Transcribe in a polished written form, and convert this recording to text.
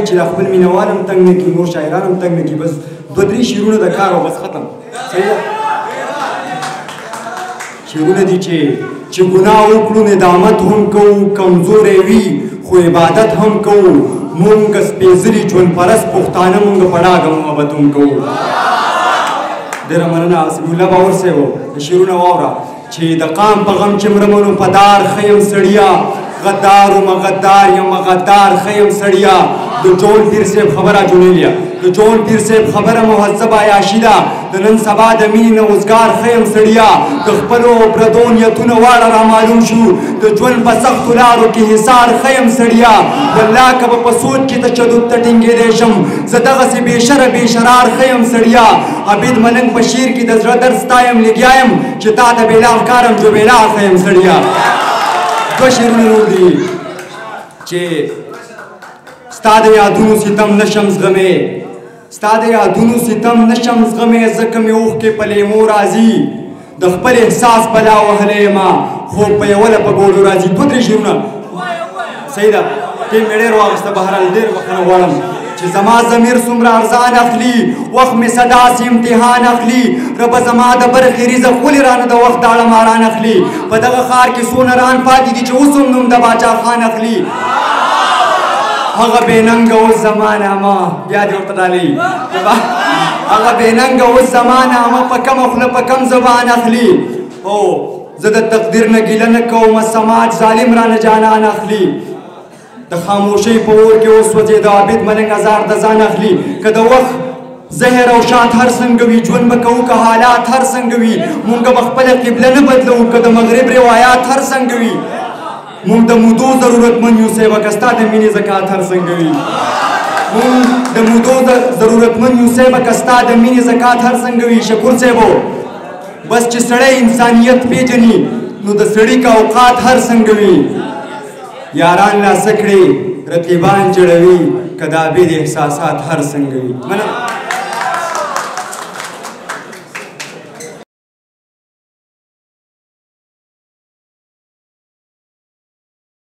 چې د خپل مینوال هم تنګ نه کړي نور شاعران هم تنګ نه کړي بس دوه درې شعرونه د کار او بس ختم صحیح ده شعرونه دي چې ګناه وکړو ندامت هم کوو کمزوری وي خو عبادت هم کوو مونږ سپېڅلي ژوند پرست پښتانه مونږ په ډاګه محبت هم کوو ډېره مننه حسیب الله باور صاحب د شعرونه واوره چې د قام په غم چې مرمنو په دار ښه یم سړیا غدار و مغدار یم غدار ښه یم سړیا د جون پیر صاحب خبره جونیلیا د جون پیر صاحب خبره مهذبه عیاشي ده د نن سبا د مینې نه اوزګار ښه یم سړیا د خپلو پردو نیتونه واړه رامعلوم شو د ژوند په سختو لارو کې حصار ښه یم سړیا والله که به په سوچ کې تشدد ته ټینګېدی شم زه دغسې بېشره بېشرار ښه یم سړیا عبید ملنګ په شعر کې د زړه درد ستا یم لګیا یم چې تا ته بېلال کارم جو بېلال ښه یم سړیا دوه شعرونه نور دي چې ستا د یادونو ستم نشم زغمې ستا د یادونو ستم نشم زغمې ځکه مې اوښکې په لیمو راځي د خپل احساس بلا وهلی یمه خوب په یوله په ګوډو راځي دوه درې شعرونه صحیح ده ټیم مې ډېر واخیسته بهرحال ډېر بخښنه غواړم چې زما ضمیر څومره ارزان اخلي وخت مې څه داسې امتحان اخلي ربه زما د برخې رزق ولې رانه د وخت داړه ماران اخلي په دغه ښار کې څو نران پاتې دي چې اوس هم نوم د باچا خان اخلي هغه بېننګه اوس زمانه ما بیا دې ورته ډالۍ هغه بېننګه اوس زمانه ما په کمه خوله په کم زبان اخلي او زه د تقدیر نه ګیله نه کوم سماج ظالم رانه جانان اخلي د خاموشۍ په اور کې وسوځې د عابد ملنګ هزار د ځان اخلي که د وخت زهر او شات هر څنګه وي ژوند به کوو که حالات هر څنګه وي مونږ به خپله قبله نه بدلوو که د مغرب روایات هر څنګه وي مونږ د مودو ضرورتمند یو صاحبه که ستا د مینې زکات هر څنګه وي مونږ د مودو ضرورتمند یو صاحبه که ستا د مینې زکات هر څنګه وي شکور صاحبو بس چې سړی انسانیت پیژني نو د سړي که اوقات هر څنګه وي یاران لاسه کړي رقیبان جوړوي که د عابد احساسات هر څنګه وي